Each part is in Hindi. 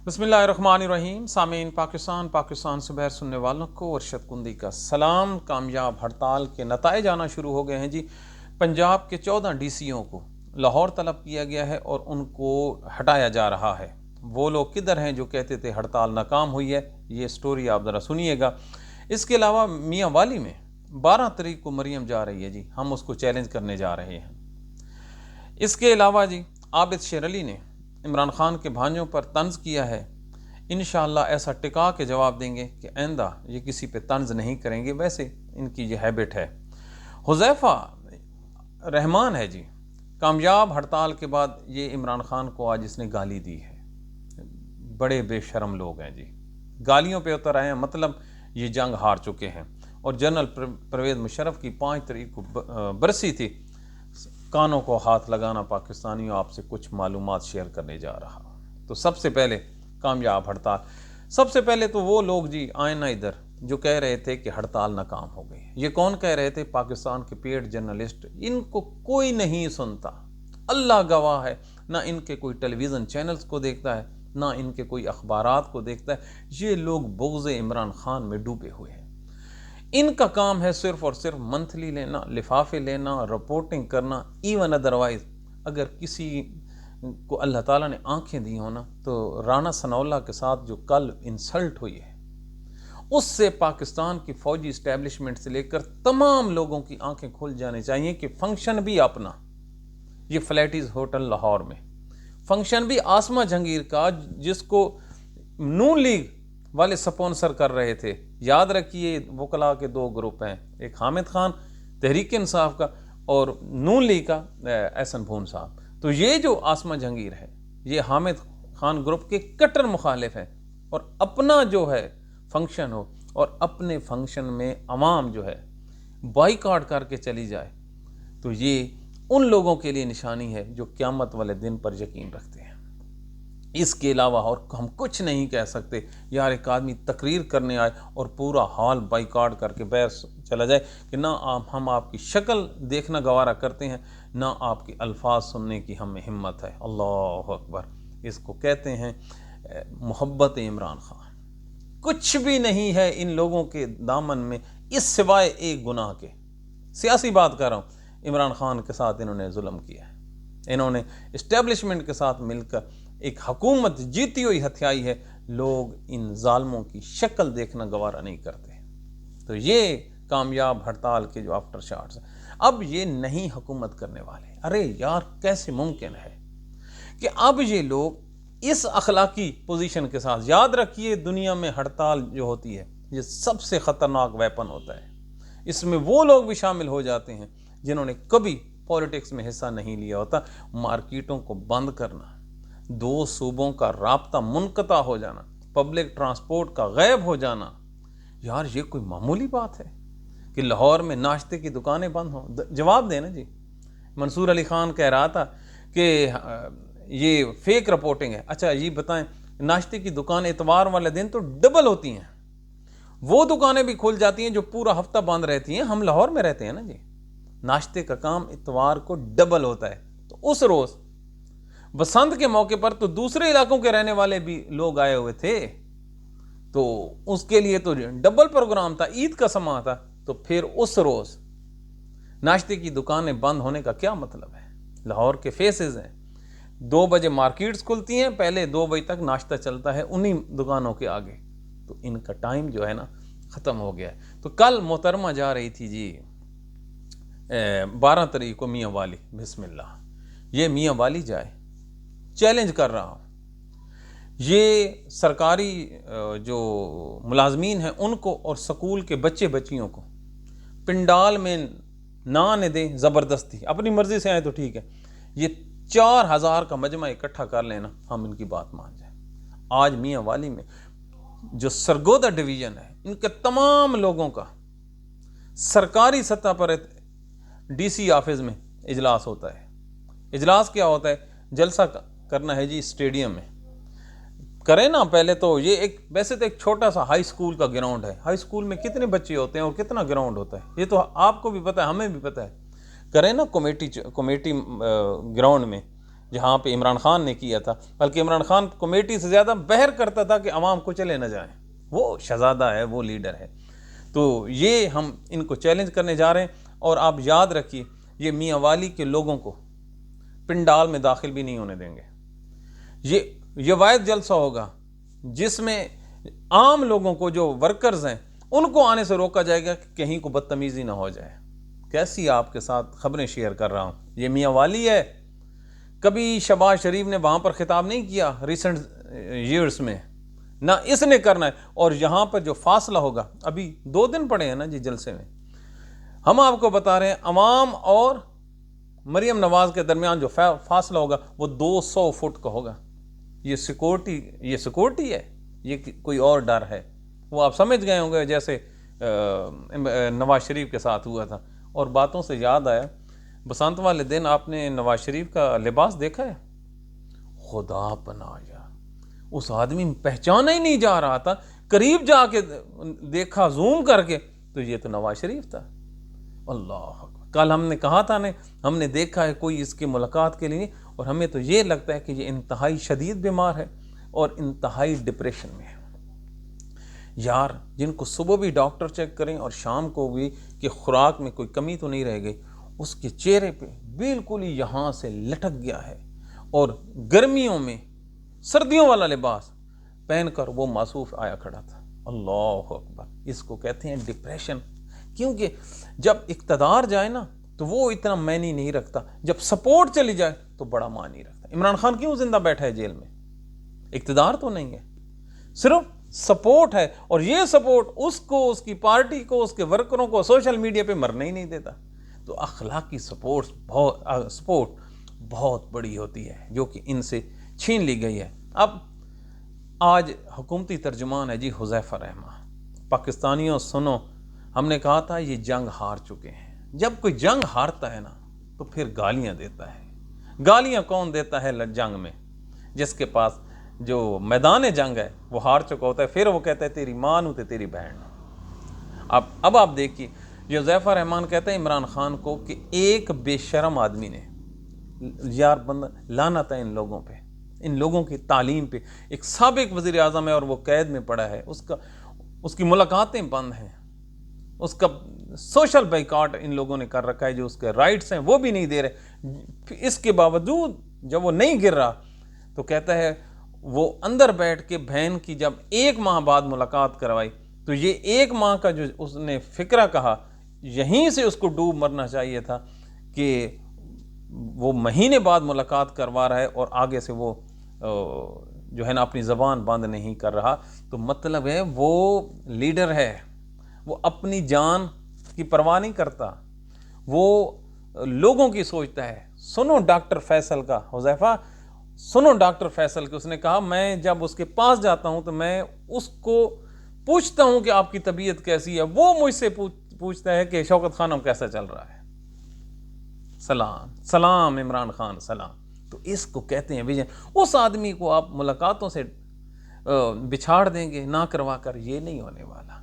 बिस्मिल्लाहिर्रहमानिर्रहीम। सामीन पाकिस्तान से बाहर सुनने वालों को अरशद कुंदी का सलाम। कामयाब हड़ताल के नताइज आना शुरू हो गए हैं जी। पंजाब के 14 डीसीओं को लाहौर तलब किया गया है और उनको हटाया जा रहा है। वो लोग किधर हैं जो कहते थे हड़ताल नाकाम हुई है? ये स्टोरी आप ज़रा सुनिएगा। इसके अलावा मियाँ वाली में 12 तारीख को मरियम जा रही है जी, हम उसको चैलेंज करने जा रहे हैं। इसके अलावा जी आबिद शेर अली ने इमरान खान के भांजों पर तंज किया है। इंशाअल्लाह ऐसा टिका के जवाब देंगे कि आइंदा ये किसी पे तंज नहीं करेंगे, वैसे इनकी ये हैबिट है। हुज़ैफा रहमान है जी, कामयाब हड़ताल के बाद ये इमरान खान को आज इसने गाली दी है। बड़े बेशरम लोग हैं जी, गालियों पे उतर आए हैं, मतलब ये जंग हार चुके हैं। और जनरल परवेज़ मुशर्रफ की 5 तारीख को बरसी थी। कानों को हाथ लगाना पाकिस्तानियों, आपसे कुछ मालूमात शेयर करने जा रहा। तो सबसे पहले कामयाब हड़ताल, सबसे पहले तो वो लोग जी आए ना इधर जो कह रहे थे कि हड़ताल नाकाम हो गई। ये कौन कह रहे थे? पाकिस्तान के पेड जर्नलिस्ट। इनको कोई नहीं सुनता, अल्लाह गवाह है। ना इनके कोई टेलीविज़न चैनल्स को देखता है, ना इनके कोई अखबारात को देखता है। ये लोग बुग़्ज़ इमरान खान में डूबे हुए हैं। इनका काम है सिर्फ और सिर्फ मंथली लेना, लिफाफे लेना, रिपोर्टिंग करना। इवन अदरवाइज अगर किसी को अल्लाह ताला ने आंखें दी हो ना, तो राना सनाउल्लाह के साथ जो कल इंसल्ट हुई है, उससे पाकिस्तान की फौजी इस्टेब्लिशमेंट से लेकर तमाम लोगों की आंखें खुल जानी चाहिए कि फंक्शन भी अपना, ये फ्लैटीज होटल लाहौर में फंक्शन भी आसमा जहांगीर का, जिसको नून लीग वाले स्पॉन्सर कर रहे थे। याद रखिए वकला के 2 ग्रुप हैं, एक हामिद खान तहरीक इंसाफ का और नून लीग का एहसन भून साहब। तो ये जो आसमा जहांगीर है, ये हामिद खान ग्रुप के कट्टर मुखालिफ हैं। और अपना जो है फंक्शन हो और अपने फंक्शन में अवाम जो है बाइकआउट करके चली जाए, तो ये उन लोगों के लिए निशानी है जो क़यामत वाले दिन पर यकीन रखते हैं। इसके अलावा और हम कुछ नहीं कह सकते। यार एक आदमी तकरीर करने आए और पूरा हॉल बाइकआउट करके बाहर चला जाए कि ना हम आपकी शक्ल देखना गवारा करते हैं, ना आपके अल्फाज सुनने की हमें हिम्मत है। अल्लाह अकबर। इसको कहते हैं मोहब्बत इमरान खान। कुछ भी नहीं है इन लोगों के दामन में इस सिवाय एक गुनाह के। सियासी बात कर रहा हूँ। इमरान खान के साथ इन्होंने जुल्म किया है, इन्होंने इस्टेब्लिशमेंट के साथ मिलकर एक हुकूमत जीती हुई हथियाई है। लोग इन जालमों की शक्ल देखना गवारा नहीं करते। तो ये कामयाब हड़ताल के जो आफ्टर शॉट्स हैं, अब ये नई हुकूमत करने वाले। अरे यार कैसे मुमकिन है कि अब ये लोग इस अखलाकी पोजीशन के साथ, याद रखिए दुनिया में हड़ताल जो होती है ये सबसे ख़तरनाक वेपन होता है। इसमें वो लोग भी शामिल हो जाते हैं जिन्होंने कभी पॉलिटिक्स में हिस्सा नहीं लिया होता। मार्केटों को बंद करना, 2 सूबों का राब्ता मुनक़ता हो जाना, पब्लिक ट्रांसपोर्ट का गायब हो जाना। यार ये कोई मामूली बात है कि लाहौर में नाश्ते की दुकानें बंद हों? जवाब देना जी। मंसूर अली खान कह रहा था कि ये फेक रिपोर्टिंग है। अच्छा ये बताएं, नाश्ते की दुकान इतवार वाले दिन तो डबल होती हैं, वो दुकानें भी खुल जाती हैं जो पूरा हफ्ता बंद रहती हैं। हम लाहौर में रहते हैं ना जी, नाश्ते का काम इतवार को डबल होता है। तो उस रोज़ बसंत के मौके पर तो दूसरे इलाकों के रहने वाले भी लोग आए हुए थे, तो उसके लिए तो डबल प्रोग्राम था, ईद का समा था। तो फिर उस रोज़ नाश्ते की दुकानें बंद होने का क्या मतलब है? लाहौर के फेसेस हैं, 2 बजे मार्केट्स खुलती हैं, पहले 2 बजे तक नाश्ता चलता है उन्हीं दुकानों के आगे। तो इनका टाइम जो है ना ख़त्म हो गया है। तो कल मोहतरमा जा रही थी जी 12 तारीख को मियाँ वाली। बिस्मिल्लाह, ये मियाँ वाली जाए, चैलेंज कर रहा हूँ। ये सरकारी जो मुलाजमीन हैं उनको और स्कूल के बच्चे बच्चियों को पिंडाल में ना आने दें ज़बरदस्ती। अपनी मर्ज़ी से आए तो ठीक है, ये 4000 का मजमा इकट्ठा कर लेना, हम इनकी बात मान जाए। आज मियाँ वाली में जो सरगोदा डिवीज़न है, इनके तमाम लोगों का सरकारी सतह पर डीसी ऑफिस में इजलास होता है। इजलास क्या होता है? जलसा करना है जी स्टेडियम में। करें ना, पहले तो ये एक, वैसे तो एक छोटा सा हाई स्कूल का ग्राउंड है। हाई स्कूल में कितने बच्चे होते हैं और कितना ग्राउंड होता है ये तो आपको भी पता है, हमें भी पता है। करें ना कमेटी ग्राउंड में जहाँ पे इमरान खान ने किया था, बल्कि इमरान खान कमेटी से ज़्यादा बहर करता था कि अवाम को चले न जाएं। वो शहज़ादा है, वो लीडर है। तो ये हम इनको चैलेंज करने जा रहे हैं। और आप याद रखिए, ये मियाँ वाली के लोगों को पिंडाल में दाखिल भी नहीं होने देंगे। ये वायद जलसा होगा जिसमें आम लोगों को, जो वर्कर्स हैं, उनको आने से रोका जाएगा कि कहीं को बदतमीजी ना हो जाए। कैसी आपके साथ खबरें शेयर कर रहा हूँ। ये मियाँ वाली है। कभी शहबाज शरीफ ने वहाँ पर खिताब नहीं किया रिसेंट ईयर्स में, ना इसने करना है। और यहाँ पर जो फासला होगा, अभी 2 दिन पड़े हैं ना जी जलसे में, हम आपको बता रहे हैं अवाम और मरियम नवाज के दरमियान जो फासला होगा वो 200 फुट का होगा। ये सिक्योरिटी है, ये कोई और डर है। वो आप समझ गए होंगे जैसे नवाज शरीफ के साथ हुआ था। और बातों से याद आया, बसंत वाले दिन आपने नवाज शरीफ का लिबास देखा है? खुदा पनाह यार, उस आदमी में पहचाना ही नहीं जा रहा था। करीब जाके देखा जूम करके तो ये तो नवाज शरीफ था। अल्लाह, कल हमने कहा था ने, हमने देखा है कोई इसकी मुलाकात के लिए, और हमें तो ये लगता है कि ये इंतहाई शदीद बीमार है और इंतहाई डिप्रेशन में है। यार, जिनको सुबह भी डॉक्टर चेक करें और शाम को भी कि खुराक में कोई कमी तो नहीं रह गई, उसके चेहरे पे बिल्कुल ही यहाँ से लटक गया है। और गर्मियों में सर्दियों वाला लिबास पहनकर वो मासूफ आया खड़ा था। अल्लाह अकबर। इसको कहते हैं डिप्रेशन। क्योंकि जब इक़्तिदार जाए ना तो वो इतना मायने नहीं रखता, जब सपोर्ट चली जाए तो बड़ा मायने रखता। इमरान खान क्यों जिंदा बैठा है जेल में? इक़्तिदार तो नहीं है, सिर्फ सपोर्ट है। और ये सपोर्ट उसको, उसकी पार्टी को, उसके वर्करों को सोशल मीडिया पे मरने ही नहीं देता। तो अखलाकी सपोर्ट बहुत बड़ी होती है, जो कि इनसे छीन ली गई है। अब आज हुकूमती तर्जुमान है जी हुज़ैफा रहमान। पाकिस्तानियों सुनो, हमने कहा था ये जंग हार चुके हैं। जब कोई जंग हारता है ना तो फिर गालियां देता है। गालियां कौन देता है जंग में? जिसके पास जो मैदान जंग है वो हार चुका होता है, फिर वो कहता है तेरी माँ नू ते तेरी बहन। अब आप देखिए, हुज़ैफा रहमान कहते हैं इमरान खान को कि एक बेशरम आदमी ने, यार बंदा लानत है इन लोगों पे, इन लोगों की तालीम पे। एक साबिक वज़ीर आज़म है और वो कैद में पड़ा है, उसकी मुलाकातें बंद हैं, उसका सोशल बाइकआउट इन लोगों ने कर रखा है, जो उसके राइट्स हैं वो भी नहीं दे रहे। इसके बावजूद जब वो नहीं गिर रहा तो कहता है वो अंदर बैठ के बहन की जब 1 माह बाद मुलाकात करवाई तो ये 1 माह का जो उसने फिक्रा कहा, यहीं से उसको डूब मरना चाहिए था कि वो महीने बाद मुलाकात करवा रहा है और आगे से वो जो है ना अपनी ज़बान बंद नहीं कर रहा। तो मतलब है वो लीडर है, वो अपनी जान की परवाह नहीं करता, वो लोगों की सोचता है। सुनो डॉक्टर फैसल का, हुज़ैफा सुनो डॉक्टर फैसल के, उसने कहा मैं जब उसके पास जाता हूं तो मैं उसको पूछता हूं कि आपकी तबीयत कैसी है, वो मुझसे पूछता है कि शौकत खानम कैसा चल रहा है। सलाम सलाम इमरान खान सलाम। तो इसको कहते हैं विजन। उस आदमी को आप मुलाकातों से बिछाड़ देंगे ना करवा कर, ये नहीं होने वाला।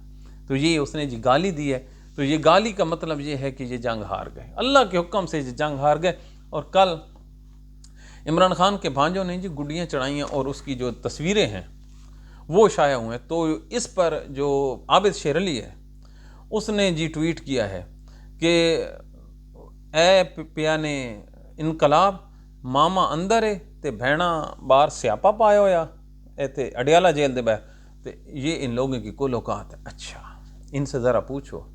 तो ये उसने जी गाली दी है, तो ये गाली का मतलब ये है कि ये जंग हार गए, अल्लाह के हुक्म से ये जंग हार गए। और कल इमरान खान के भांजों ने जी गुड्डियाँ चढ़ाई और उसकी जो तस्वीरें हैं वो शाया हुए हैं। तो इस पर जो आबिद शेर अली है उसने जी ट्वीट किया है कि ए पिया ने इनकलाब मामा अंदर है ते भैणा बाहर स्यापा पाया होया ते अडियाला जेल दे बह। तो ये इन लोगों की कुल औकात है। अच्छा, इनसे ज़रा पूछो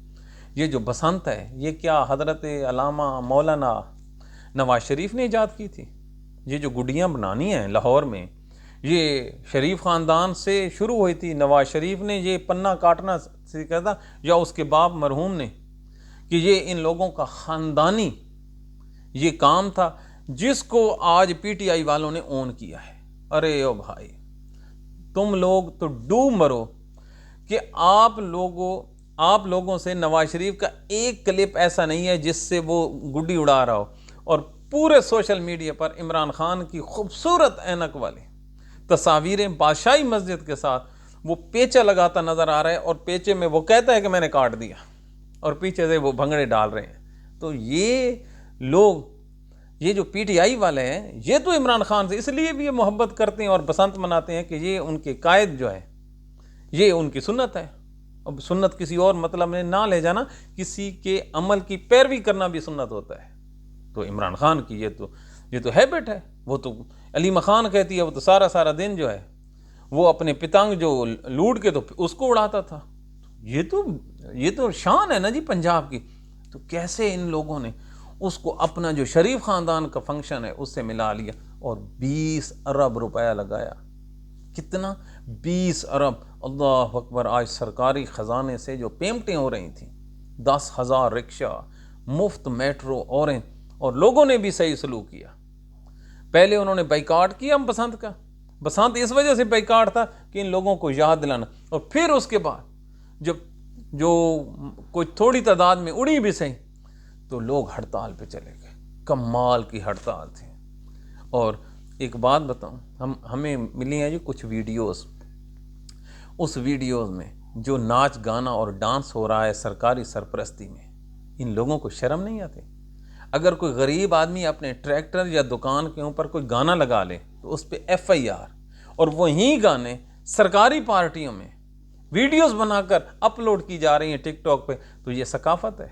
ये जो बसंत है ये क्या हज़रत अल्लामा मौलाना नवाज शरीफ ने ईजाद की थी? ये जो गुड्डियाँ बनानी हैं लाहौर में, ये शरीफ ख़ानदान से शुरू हुई थी। नवाज शरीफ ने ये पन्ना काटना सीखा था या उसके बाप मरहूम ने, कि ये इन लोगों का ख़ानदानी ये काम था जिसको आज पीटीआई वालों ने ओन किया है। अरे ओ भाई, तुम लोग तो डूब मरो कि आप लोगों से नवाज शरीफ का एक क्लिप ऐसा नहीं है जिससे वो गुड्डी उड़ा रहा हो। और पूरे सोशल मीडिया पर इमरान खान की खूबसूरत ऐनक वाली तस्वीरें बादशाही मस्जिद के साथ वो पेचा लगाता नज़र आ रहा है, और पेचे में वो कहता है कि मैंने काट दिया, और पीछे से वो भंगड़े डाल रहे हैं। तो ये लोग ये जो पीटीआई वाले हैं ये तो इमरान खान से इसलिए भी ये मोहब्बत करते हैं और बसंत मनाते हैं कि ये उनके कायद जो है ये उनकी सुन्नत है। अब सुन्नत किसी और मतलब में ना ले जाना, किसी के अमल की पैरवी करना भी सुन्नत होता है। तो इमरान खान की ये तो हैबिट है। वो तो अलीमा खान कहती है वो तो सारा सारा दिन जो है वो अपने पितंग जो लूट के तो उसको उड़ाता था। ये तो शान है ना जी पंजाब की। तो कैसे इन लोगों ने उसको अपना जो शरीफ खानदान का फंक्शन है उससे मिला लिया और 20 अरब रुपया लगाया। कितना? 20 अरब। अल्लाह अकबर। आज सरकारी ख़जाने से जो पेमेंटें हो रही थी, 10,000 रिक्शा, मुफ्त मेट्रो, और लोगों ने भी सही सलूक किया। पहले उन्होंने बाइकाट किया हम बसंत का। बसंत इस वजह से बाइकाट था कि इन लोगों को याद दिलाना। और फिर उसके बाद जब जो कोई थोड़ी तादाद में उड़ी भी सही तो लोग हड़ताल पे चले गए। कमाल की हड़ताल थी। और एक बात बताऊं, हमें मिली हैं जी कुछ वीडियोस। उस वीडियोस में जो नाच गाना और डांस हो रहा है सरकारी सरपरस्ती में, इन लोगों को शर्म नहीं आती? अगर कोई गरीब आदमी अपने ट्रैक्टर या दुकान के ऊपर कोई गाना लगा ले तो उस पर FIR, और वही गाने सरकारी पार्टियों में वीडियोस बनाकर अपलोड की जा रही हैं टिकटॉक पे, तो ये सकाफत है?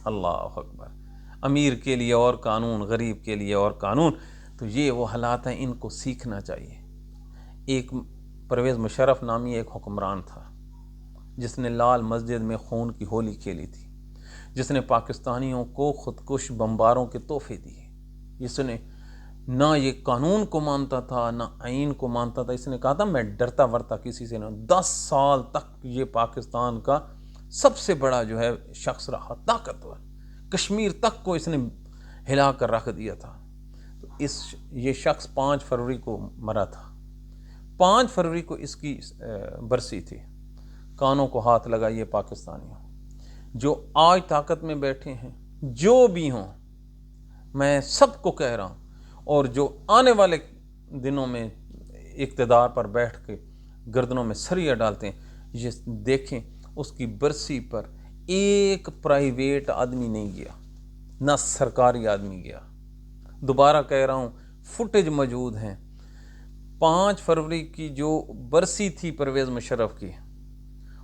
अल्लाह अकबर। अमीर के लिए और कानून, गरीब के लिए और कानून। तो ये वो हालात हैं, इनको सीखना चाहिए। एक परवेज़ मुशर्रफ नामी एक हुक्मरान था जिसने लाल मस्जिद में खून की होली खेली थी, जिसने पाकिस्तानियों को खुदकुश बम्बारों के तोहफे दिए, जिसने ना ये कानून को मानता था ना आइन को मानता था। इसने कहा था मैं डरता वरता किसी से नहीं। 10 साल तक ये पाकिस्तान का सबसे बड़ा जो है शख्स रहा, ताकतवर। कश्मीर तक को इसने हिला कर रख दिया था। तो ये शख्स 5 फरवरी को मरा था। 5 फरवरी को इसकी बरसी थी। कानों को हाथ लगाइए पाकिस्तानियों, जो आज ताकत में बैठे हैं, जो भी हों, मैं सबको कह रहा हूँ, और जो आने वाले दिनों में इक़्तिदार पर बैठ के गर्दनों में सरिया डालते हैं, ये देखें उसकी बरसी पर एक प्राइवेट आदमी नहीं गया, ना सरकारी आदमी गया। दोबारा कह रहा हूँ, फुटेज मौजूद हैं। 5 फरवरी की जो बरसी थी परवेज़ मुशर्रफ की,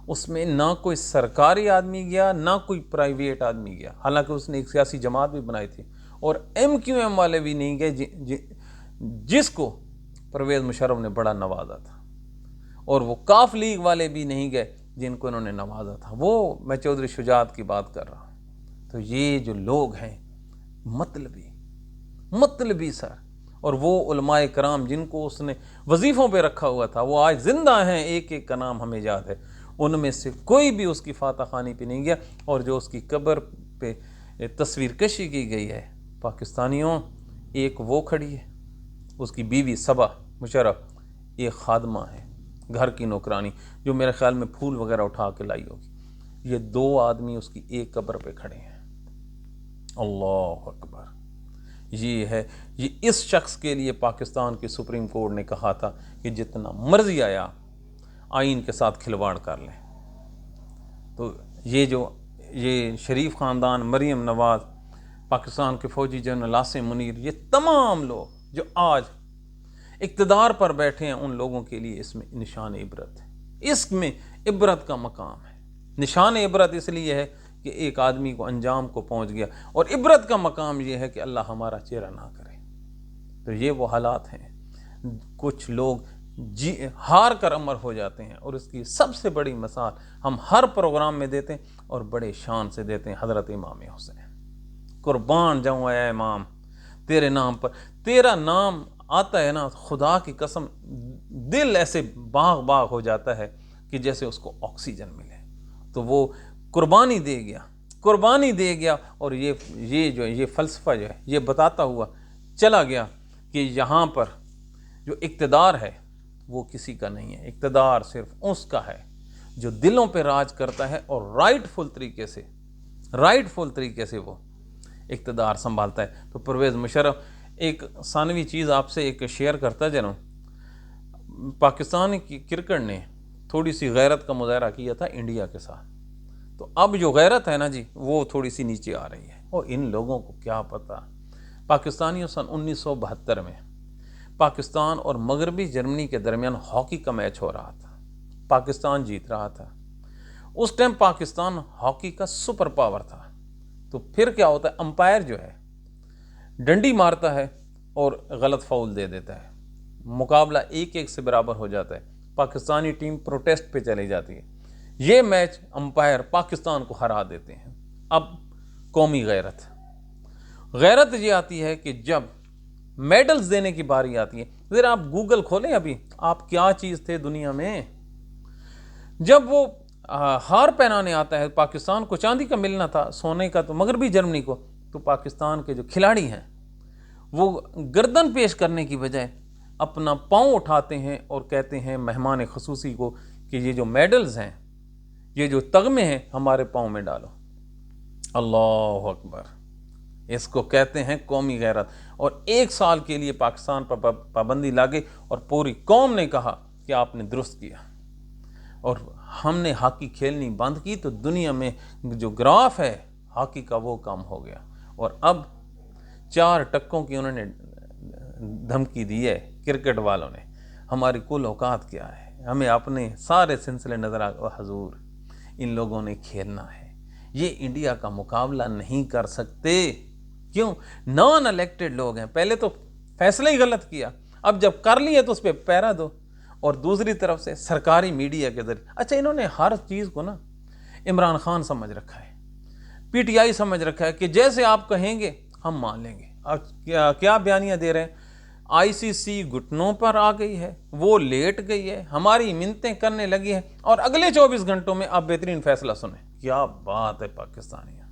उसमें ना कोई सरकारी आदमी गया ना कोई प्राइवेट आदमी गया। हालांकि उसने एक सियासी जमात भी बनाई थी, और MQM वाले भी नहीं गए जिसको परवेज़ मुशर्रफ ने बड़ा नवाजा था, और वो काफ लीग वाले भी नहीं गए जिनको इन्होंने नवाजा था। वो मैं चौधरी शुजात की बात कर रहा हूँ। तो ये जो लोग हैं मतलबी सर, और वो उलमाए कराम जिनको उसने वजीफ़ों पे रखा हुआ था, वो आज जिंदा हैं, एक एक का नाम हमें याद है। उनमें से कोई भी उसकी फातह खानी पे नहीं गया। और जो उसकी कब्र पे तस्वीर कशी की गई है पाकिस्तानियों, एक वो खड़ी है, उसकी बीवी सबा मुशर्रफ, एक खादमा है घर की नौकरानी, जो मेरे ख्याल में फूल वगैरह उठा के लाई होगी। ये 2 आदमी उसकी एक कब्र पे खड़े हैं। अल्लाह अकबर। ये इस शख्स के लिए पाकिस्तान की सुप्रीम कोर्ट ने कहा था कि जितना मर्जी आया आइन के साथ खिलवाड़ कर लें। तो ये शरीफ ख़ानदान, मरीम नवाज़, पाकिस्तान के फ़ौजी जनरल आसिम मुनीर, ये तमाम लोग जो आज इक़्तिदार पर बैठे हैं, उन लोगों के लिए इसमें निशान इबरत है। इसमें इबरत का मकाम है। निशान इबरत इसलिए है कि एक आदमी को अंजाम को पहुंच गया, और इबरत का मकाम यह है कि अल्लाह हमारा चेहरा ना करे। तो ये वो हालात हैं। कुछ लोग हार कर अमर हो जाते हैं, और इसकी सबसे बड़ी मिसाल हम हर प्रोग्राम में देते हैं और बड़े शान से देते हैं। हज़रत इमाम हुसैन, कुर्बान जाऊँ ऐ इमाम तेरे नाम पर। तेरा नाम आता है ना, खुदा की कसम दिल ऐसे बाग बाग हो जाता है कि जैसे उसको ऑक्सीजन मिले। तो वो कुर्बानी दे गया, और ये फ़लसफ़ा जो है ये बताता हुआ चला गया कि यहाँ पर जो इक़्तिदार है वो किसी का नहीं है। इक़्तिदार सिर्फ उसका है जो दिलों पे राज करता है और राइटफुल तरीके से वो इक़्तिदार संभालता है। तो परवेज़ मुशर्रफ, एक सानवी चीज़ आपसे एक शेयर करता जा रहा हूँ। पाकिस्तान की क्रिकेट ने थोड़ी सी गैरत का मुजाहरा किया था इंडिया के साथ, तो अब जो गैरत है ना जी, वो थोड़ी सी नीचे आ रही है। और इन लोगों को क्या पता, पाकिस्तानियों सन 1972 में पाकिस्तान और मगरबी जर्मनी के दरमियान हॉकी का मैच हो रहा था। पाकिस्तान जीत रहा था। उस टाइम पाकिस्तान हॉकी का सुपर पावर था। तो फिर क्या होता है, अंपायर जो है डंडी मारता है और गलत फाउल दे देता है, मुकाबला 1-1 से बराबर हो जाता है। पाकिस्तानी टीम प्रोटेस्ट पे चली जाती है। ये मैच अंपायर पाकिस्तान को हरा देते हैं। अब कौमी गैरत ये आती है कि जब मेडल्स देने की बारी आती है, ज़रा आप गूगल खोलें, अभी आप क्या चीज़ थे दुनिया में। जब वो हार पहनाने आता है, पाकिस्तान को चांदी का मिलना था, सोने का तो मगरबी जर्मनी को, तो पाकिस्तान के जो खिलाड़ी हैं वो गर्दन पेश करने की बजाय अपना पाँव उठाते हैं और कहते हैं मेहमान खसूसी को कि ये जो मेडल्स हैं, ये जो तगमे हैं, हमारे पाँव में डालो। अल्लाह अकबर। इसको कहते हैं कौमी गैरत। और 1 साल के लिए पाकिस्तान पर पाबंदी लागे और पूरी कौम ने कहा कि आपने दुरुस्त किया और हमने हॉकी खेलनी बंद की, तो दुनिया में जो ग्राफ है हॉकी का वो कम हो गया। और अब 4 टक्कों की उन्होंने धमकी दी है क्रिकेट वालों ने। हमारी कुल औकात क्या है, हमें अपने सारे सिलसिले नजर आ, हजूर इन लोगों ने खेलना है। ये इंडिया का मुकाबला नहीं कर सकते। क्यों? नॉन इलेक्टेड लोग हैं। पहले तो फैसला ही गलत किया, अब जब कर लिए तो उस पर पैरा दो। और दूसरी तरफ से सरकारी मीडिया के जरिए, अच्छा इन्होंने हर चीज़ को ना इमरान खान समझ रखा है, पीटीआई समझ रखा है कि जैसे आप कहेंगे हम मान लेंगे। और क्या बयानियाँ दे रहे हैं, आईसीसी घुटनों पर आ गई है, वो लेट गई है, हमारी मिन्नतें करने लगी है और अगले 24 घंटों में आप बेहतरीन फैसला सुने। क्या बात है पाकिस्तानियों।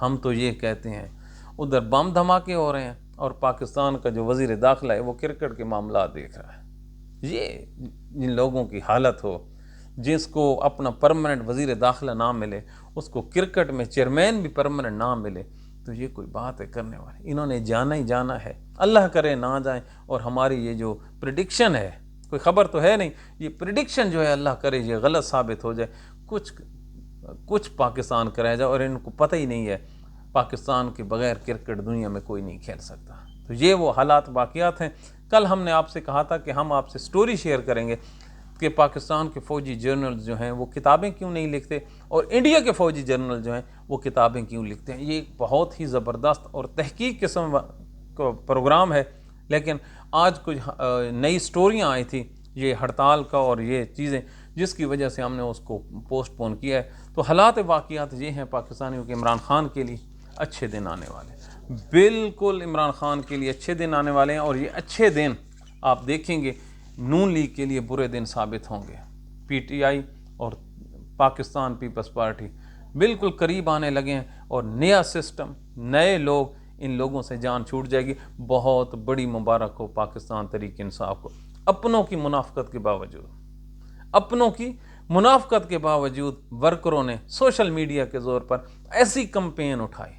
हम तो ये कहते हैं उधर बम धमाके हो रहे हैं और पाकिस्तान का जो वजीर दाखिला है वो क्रिकेट के मामला देख रहा है। ये जिन लोगों की हालत हो, जिसको अपना परमानेंट वजीर दाखिला ना मिले, उसको क्रिकेट में चेयरमैन भी परमानेंट ना मिले, तो ये कोई बात है करने वाली। इन्होंने जाना ही जाना है, अल्लाह करे ना जाए। और हमारी ये जो प्रिडिक्शन है, कोई ख़बर तो है नहीं, ये प्रिडिक्शन जो है अल्लाह करे ये गलत साबित हो जाए, कुछ पाकिस्तान कराया जाए। और इनको पता ही नहीं है पाकिस्तान के बगैर क्रिकेट दुनिया में कोई नहीं खेल सकता। तो ये वो हालात वाक़ियात हैं। कल हमने आपसे कहा था कि हम आपसे स्टोरी शेयर करेंगे कि पाकिस्तान के फ़ौजी जर्नल्स जो हैं वो किताबें क्यों नहीं लिखते और इंडिया के फ़ौजी जर्नल जो हैं वो किताबें क्यों लिखते हैं। ये एक बहुत ही ज़बरदस्त और तहकीक किस्म का प्रोग्राम है। लेकिन आज कुछ नई स्टोरियाँ आई थी ये हड़ताल का और ये चीज़ें, जिसकी वजह से हमने उसको पोस्टपोन किया है। तो हालात वाक़ियात ये हैं पाकिस्तानियों के, इमरान खान के लिए अच्छे दिन आने वाले हैं। बिल्कुल इमरान खान के लिए अच्छे दिन आने वाले हैं और ये अच्छे दिन आप देखेंगे नून लीग के लिए बुरे दिन साबित होंगे। पीटीआई और पाकिस्तान पीपल्स पार्टी बिल्कुल करीब आने लगे हैं और नया सिस्टम, नए लोग, इन लोगों से जान छूट जाएगी। बहुत बड़ी मुबारक हो पाकिस्तान तहरीक इंसाफ को। अपनों की मुनाफकत के बावजूद वर्करों ने सोशल मीडिया के ज़ोर पर ऐसी कैंपेन उठाई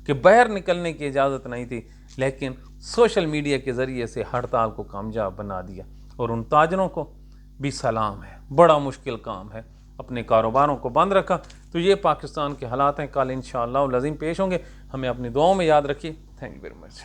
कि बाहर निकलने की इजाज़त नहीं थी, लेकिन सोशल मीडिया के ज़रिए से हड़ताल को कामयाब बना दिया। और उन ताजरों को भी सलाम है, बड़ा मुश्किल काम है, अपने कारोबारों को बंद रखा। तो ये पाकिस्तान के हालात हैं। कल इंशाअल्लाह लज़ीम पेश होंगे। हमें अपनी दुआओं में याद रखिए। Thank you very much.